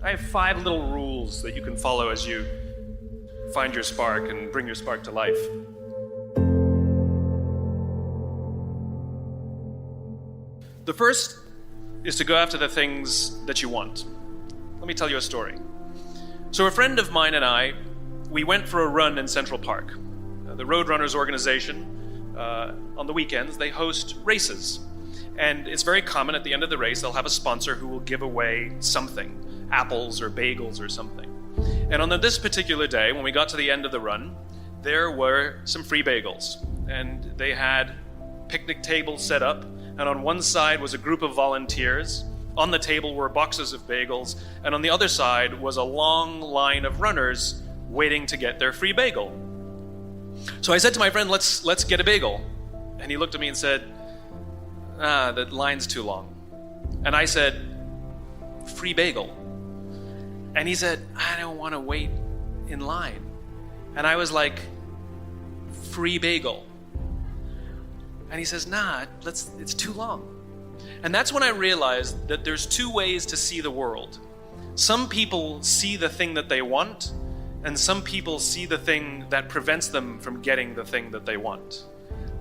I have 5 little rules that you can follow as you find your spark and bring your spark to life. The first is to go after the things that you want. Let me tell you a story. So a friend of mine and I, we went for a run in Central Park. The Roadrunners organization, on the weekends, they host races. And it's very common at the end of the race, they'll have a sponsor who will give away something, apples or bagels or something. And on this particular day, when we got to the end of the run, there were some free bagels. And they had picnic tables set up, and on one side was a group of volunteers. On the table were boxes of bagels, and on the other side was a long line of runners waiting to get their free bagel. So I said to my friend, let's get a bagel. And he looked at me and said, the line's too long. And I said, free bagel. And he said, I don't want to wait in line. And I was like, free bagel. And he says, it's too long. And that's when I realized that there's 2 ways to see the world. Some people see the thing that they want, and some people see the thing that prevents them from getting the thing that they want.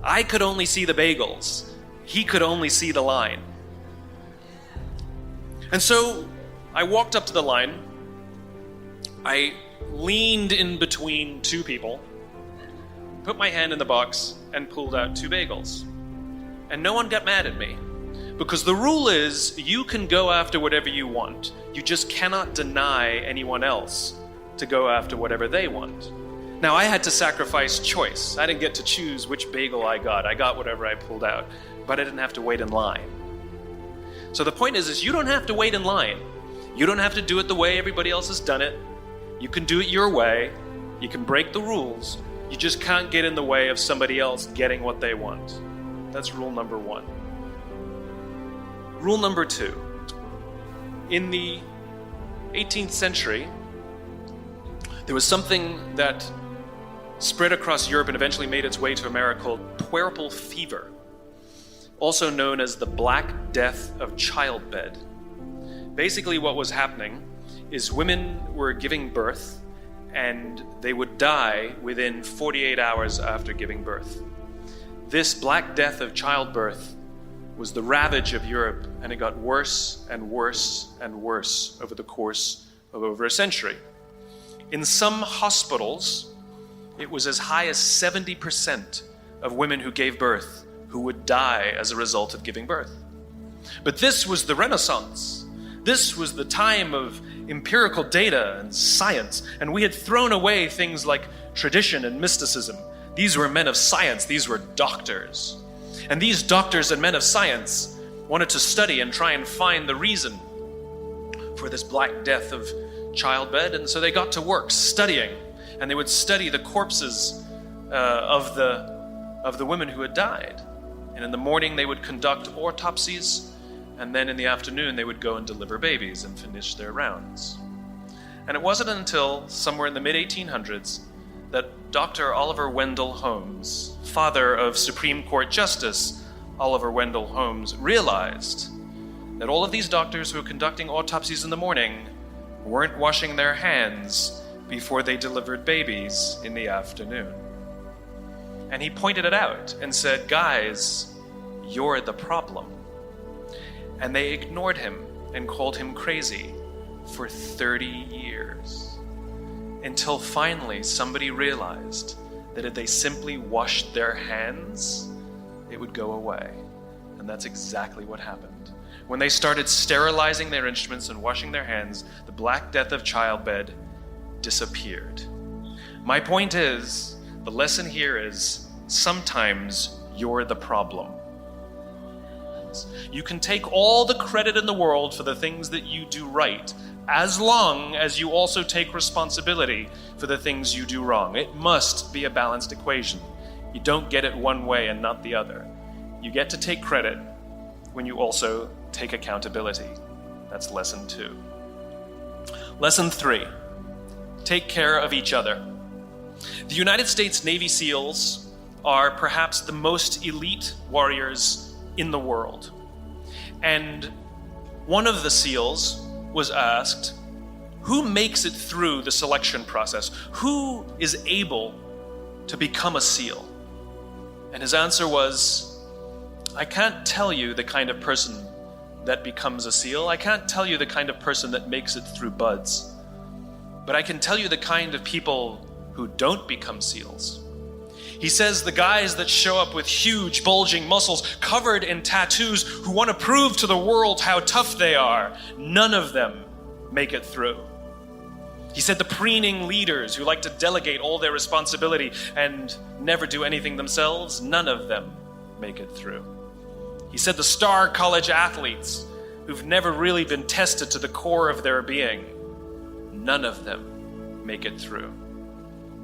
I could only see the bagels. He could only see the line. And so I walked up to the line. I leaned in between 2 people, put my hand in the box, and pulled out 2 bagels. And no one got mad at me. Because the rule is, you can go after whatever you want. You just cannot deny anyone else to go after whatever they want. Now, I had to sacrifice choice. I didn't get to choose which bagel I got. I got whatever I pulled out. But I didn't have to wait in line. So the point is you don't have to wait in line. You don't have to do it the way everybody else has done it. You can do it your way. You can break the rules. You just can't get in the way of somebody else getting what they want. That's rule number 1. Rule number 2. In the 18th century, there was something that spread across Europe and eventually made its way to America called puerperal fever, also known as the Black Death of childbed. Basically what was happening is women were giving birth and they would die within 48 hours after giving birth. This Black Death of childbirth was the ravage of Europe, and it got worse and worse and worse over the course of over a century. In some hospitals, it was as high as 70% of women who gave birth who would die as a result of giving birth. But this was the Renaissance. This was the time of empirical data and science, and we had thrown away things like tradition and mysticism. These were men of science. These were doctors. And these doctors and men of science wanted to study and try and find the reason for this Black Death of childbed, and so they got to work studying, and they would study the corpses of the women who had died. And in the morning they would conduct autopsies, and then in the afternoon they would go and deliver babies and finish their rounds. And it wasn't until somewhere in the mid-1800s that Dr. Oliver Wendell Holmes, father of Supreme Court Justice Oliver Wendell Holmes, realized that all of these doctors who were conducting autopsies in the morning weren't washing their hands before they delivered babies in the afternoon. And he pointed it out and said, guys, you're the problem. And they ignored him and called him crazy for 30 years. Until finally somebody realized that if they simply washed their hands, it would go away. And that's exactly what happened. When they started sterilizing their instruments and washing their hands, the Black Death of childbed disappeared. My point is, the lesson here is, sometimes you're the problem. You can take all the credit in the world for the things that you do right, as long as you also take responsibility for the things you do wrong. It must be a balanced equation. You don't get it one way and not the other. You get to take credit when you also take accountability. That's lesson 2. Lesson 3, take care of each other. The United States Navy SEALs are perhaps the most elite warriors in the world. And one of the SEALs was asked, who makes it through the selection process? Who is able to become a SEAL? And his answer was, I can't tell you the kind of person that becomes a SEAL. I can't tell you the kind of person that makes it through buds. But I can tell you the kind of people who don't become SEALs. He says the guys that show up with huge, bulging muscles, covered in tattoos, who want to prove to the world how tough they are, none of them make it through. He said the preening leaders who like to delegate all their responsibility and never do anything themselves, none of them make it through. He said the star college athletes who've never really been tested to the core of their being, none of them make it through.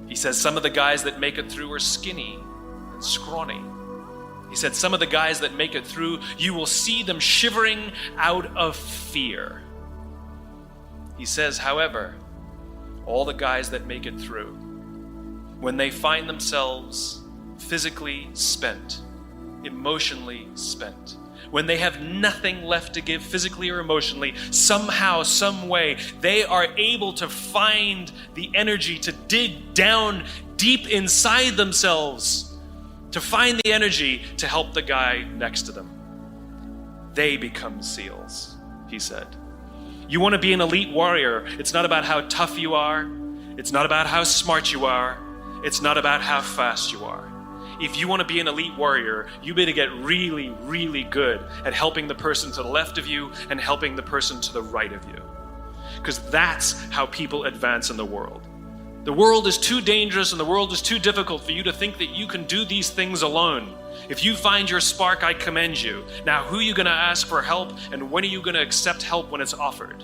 He says some of the guys that make it through are skinny and scrawny. He said some of the guys that make it through, you will see them shivering out of fear. He says, however, all the guys that make it through, when they find themselves physically spent, emotionally spent, when they have nothing left to give physically or emotionally, somehow, some way, they are able to find the energy to dig down deep inside themselves, to find the energy to help the guy next to them. They become SEALs, he said. You want to be an elite warrior. It's not about how tough you are. It's not about how smart you are. It's not about how fast you are. If you want to be an elite warrior, you better get really, really good at helping the person to the left of you and helping the person to the right of you. Because that's how people advance in the world. The world is too dangerous and the world is too difficult for you to think that you can do these things alone. If you find your spark, I commend you. Now, who are you going to ask for help, and when are you going to accept help when it's offered?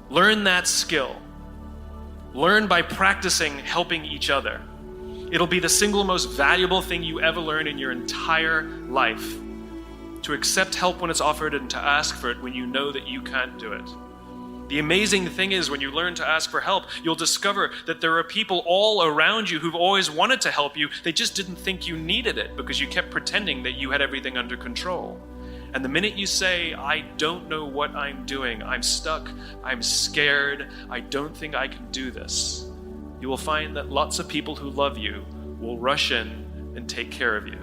Learn that skill. Learn by practicing helping each other. It'll be the single most valuable thing you ever learn in your entire life. To accept help when it's offered and to ask for it when you know that you can't do it. The amazing thing is, when you learn to ask for help, you'll discover that there are people all around you who've always wanted to help you. They just didn't think you needed it because you kept pretending that you had everything under control. And the minute you say, I don't know what I'm doing, I'm stuck, I'm scared, I don't think I can do this, you will find that lots of people who love you will rush in and take care of you.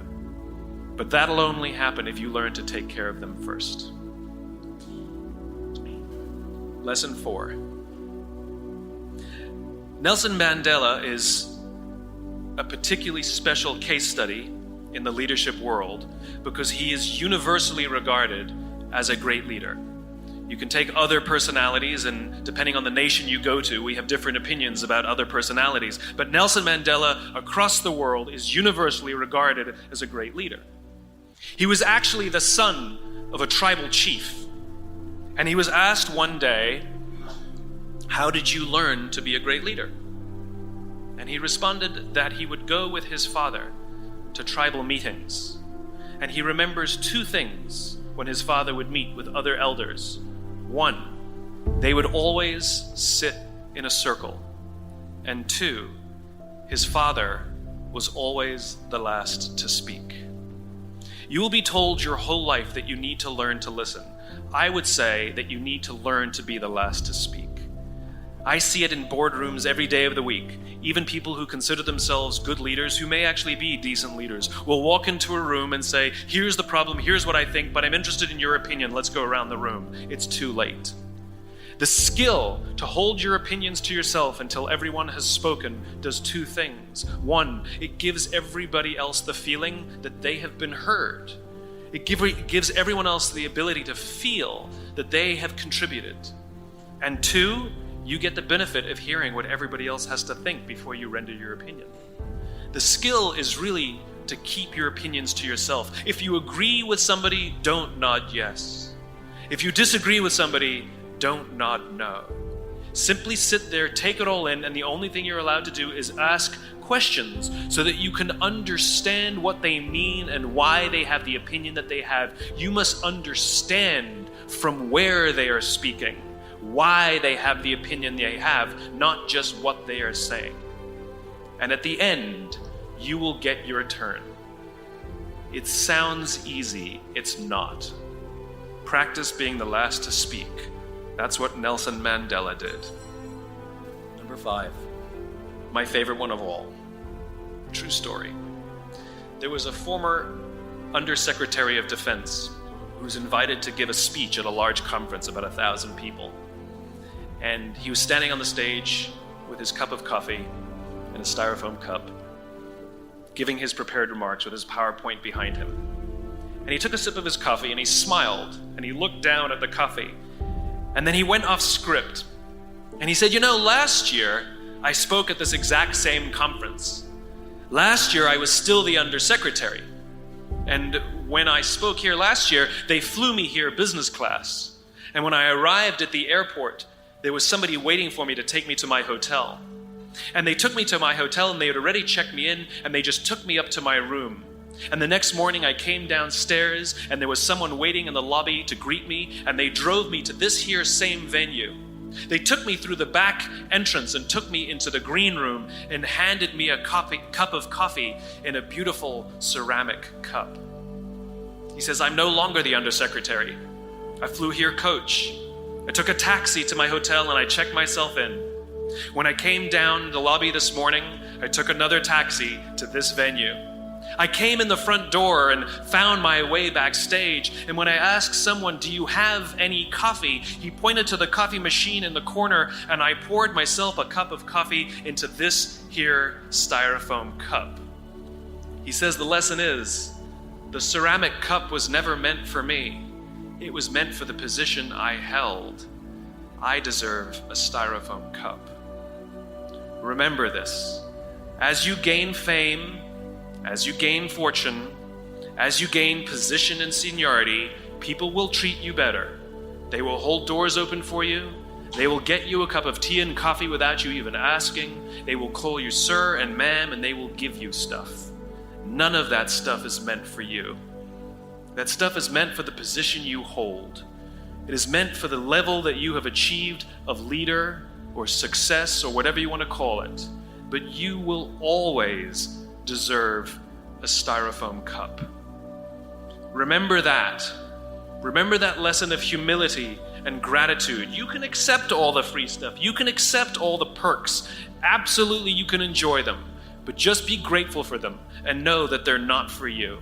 But that'll only happen if you learn to take care of them first. Lesson 4. Nelson Mandela is a particularly special case study in the leadership world because he is universally regarded as a great leader. You can take other personalities, and depending on the nation you go to, we have different opinions about other personalities. But Nelson Mandela across the world is universally regarded as a great leader. He was actually the son of a tribal chief. And he was asked one day, how did you learn to be a great leader? And he responded that he would go with his father to tribal meetings. And he remembers two things when his father would meet with other elders. One, they would always sit in a circle. And two, his father was always the last to speak. You will be told your whole life that you need to learn to listen. I would say that you need to learn to be the last to speak. I see it in boardrooms every day of the week. Even people who consider themselves good leaders, who may actually be decent leaders, will walk into a room and say, here's the problem, here's what I think, but I'm interested in your opinion, let's go around the room. It's too late. The skill to hold your opinions to yourself until everyone has spoken does two things. One, it gives everybody else the feeling that they have been heard. It gives everyone else the ability to feel that they have contributed. And two, you get the benefit of hearing what everybody else has to think before you render your opinion. The skill is really to keep your opinions to yourself. If you agree with somebody, don't nod yes. If you disagree with somebody, don't nod no. Simply sit there, take it all in, and the only thing you're allowed to do is ask questions so that you can understand what they mean and why they have the opinion that they have. You must understand from where they are speaking, why they have the opinion they have, not just what they are saying. And at the end, you will get your turn. It sounds easy, it's not. Practice being the last to speak. That's what Nelson Mandela did. Number 5. My favorite one of all. True story. There was a former Undersecretary of Defense who was invited to give a speech at a large conference, about 1,000 people. And he was standing on the stage with his cup of coffee in a styrofoam cup, giving his prepared remarks with his PowerPoint behind him. And he took a sip of his coffee and he smiled and he looked down at the coffee. And then he went off script. And he said, last year I spoke at this exact same conference. Last year I was still the undersecretary. And when I spoke here last year, they flew me here business class. And when I arrived at the airport, there was somebody waiting for me to take me to my hotel. And they took me to my hotel and they had already checked me in and they just took me up to my room. And the next morning I came downstairs and there was someone waiting in the lobby to greet me and they drove me to this here same venue. They took me through the back entrance and took me into the green room and handed me a cup of coffee in a beautiful ceramic cup. He says, I'm no longer the undersecretary. I flew here coach. I took a taxi to my hotel and I checked myself in. When I came down the lobby this morning, I took another taxi to this venue. I came in the front door and found my way backstage, and when I asked someone, do you have any coffee? He pointed to the coffee machine in the corner, and I poured myself a cup of coffee into this here styrofoam cup. He says the lesson is, the ceramic cup was never meant for me. It was meant for the position I held. I deserve a styrofoam cup. Remember this. As you gain fame, as you gain fortune, as you gain position and seniority, people will treat you better. They will hold doors open for you. They will get you a cup of tea and coffee without you even asking. They will call you sir and ma'am, and they will give you stuff. None of that stuff is meant for you. That stuff is meant for the position you hold. It is meant for the level that you have achieved of leader or success or whatever you want to call it. But you will always deserve a styrofoam cup. Remember that. Remember that lesson of humility and gratitude. You can accept all the free stuff. You can accept all the perks. Absolutely, you can enjoy them. But just be grateful for them and know that they're not for you.